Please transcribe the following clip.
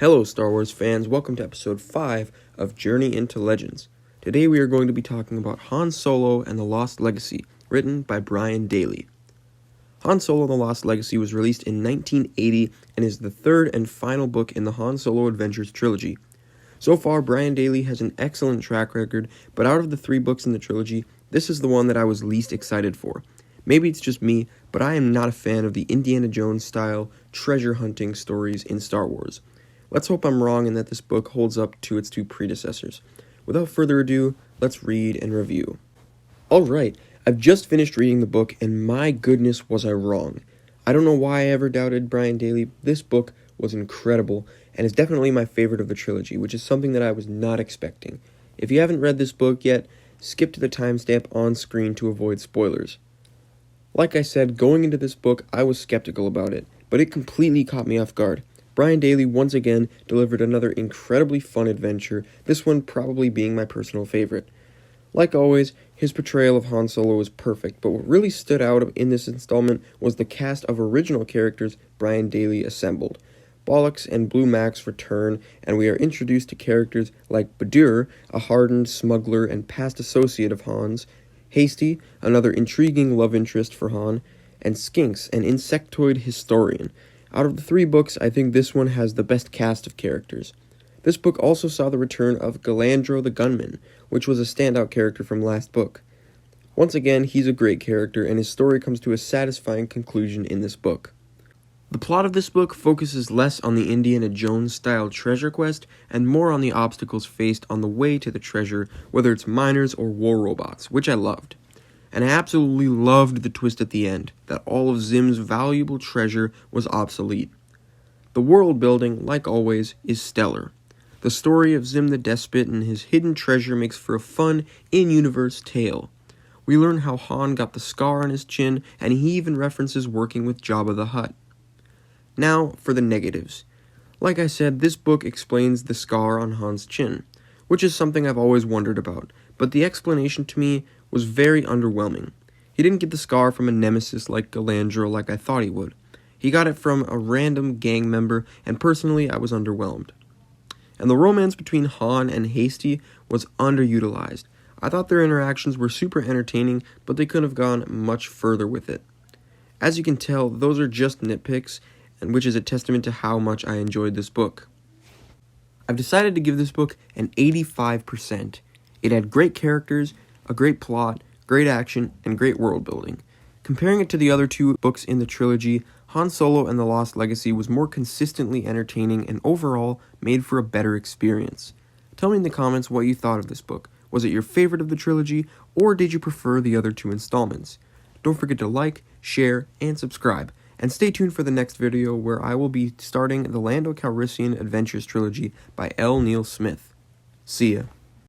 Hello Star Wars fans, welcome to episode 5 of Journey into Legends. Today we are going to be talking about Han Solo and the Lost Legacy, written by Brian Daley. Han Solo and the Lost Legacy was released in 1980 and is the third and final book in the Han Solo Adventures trilogy. So far, Brian Daley has an excellent track record, but out of the 3 books in the trilogy, this is the one that I was least excited for. Maybe it's just me, but I am not a fan of the Indiana Jones-style treasure hunting stories in Star Wars. Let's hope I'm wrong and that this book holds up to its 2 predecessors. Without further ado, let's read and review. Alright, I've just finished reading the book and my goodness was I wrong. I don't know why I ever doubted Brian Daley. This book was incredible and is definitely my favorite of the trilogy, which is something that I was not expecting. If you haven't read this book yet, skip to the timestamp on screen to avoid spoilers. Like I said, going into this book, I was skeptical about it, but it completely caught me off guard. Brian Daley once again delivered another incredibly fun adventure, this one probably being my personal favorite. Like always, his portrayal of Han Solo was perfect, but what really stood out in this installment was the cast of original characters Brian Daley assembled. Bollocks and Blue Max return, and we are introduced to characters like Badur, a hardened smuggler and past associate of Han's, Hasty, another intriguing love interest for Han, and Skinks, an insectoid historian. Out of the 3 books, I think this one has the best cast of characters. This book also saw the return of Galandro the Gunman, which was a standout character from last book. Once again, he's a great character, and his story comes to a satisfying conclusion in this book. The plot of this book focuses less on the Indiana Jones-style treasure quest, and more on the obstacles faced on the way to the treasure, whether it's miners or war robots, which I loved. And I absolutely loved the twist at the end, that all of Zim's valuable treasure was obsolete. The world building, like always, is stellar. The story of Zim the Despot and his hidden treasure makes for a fun, in-universe tale. We learn how Han got the scar on his chin, and he even references working with Jabba the Hutt. Now, for the negatives. Like I said, this book explains the scar on Han's chin, which is something I've always wondered about, but the explanation to me was very underwhelming. He didn't get the scar from a nemesis like Galandro like I thought he would. He got it from a random gang member, and personally I was underwhelmed. And the romance between Han and Hasty was underutilized. I thought their interactions were super entertaining, but they could have gone much further with it. As you can tell, those are just nitpicks, and which is a testament to how much I enjoyed this book. I've decided to give this book an 85%. It had great characters, a great plot, great action, and great world building. Comparing it to the other 2 books in the trilogy, Han Solo and the Lost Legacy was more consistently entertaining and overall made for a better experience. Tell me in the comments what you thought of this book. Was it your favorite of the trilogy, or did you prefer the other 2 installments? Don't forget to like, share, and subscribe. And stay tuned for the next video where I will be starting the Lando Calrissian Adventures trilogy by L. Neil Smith. See ya.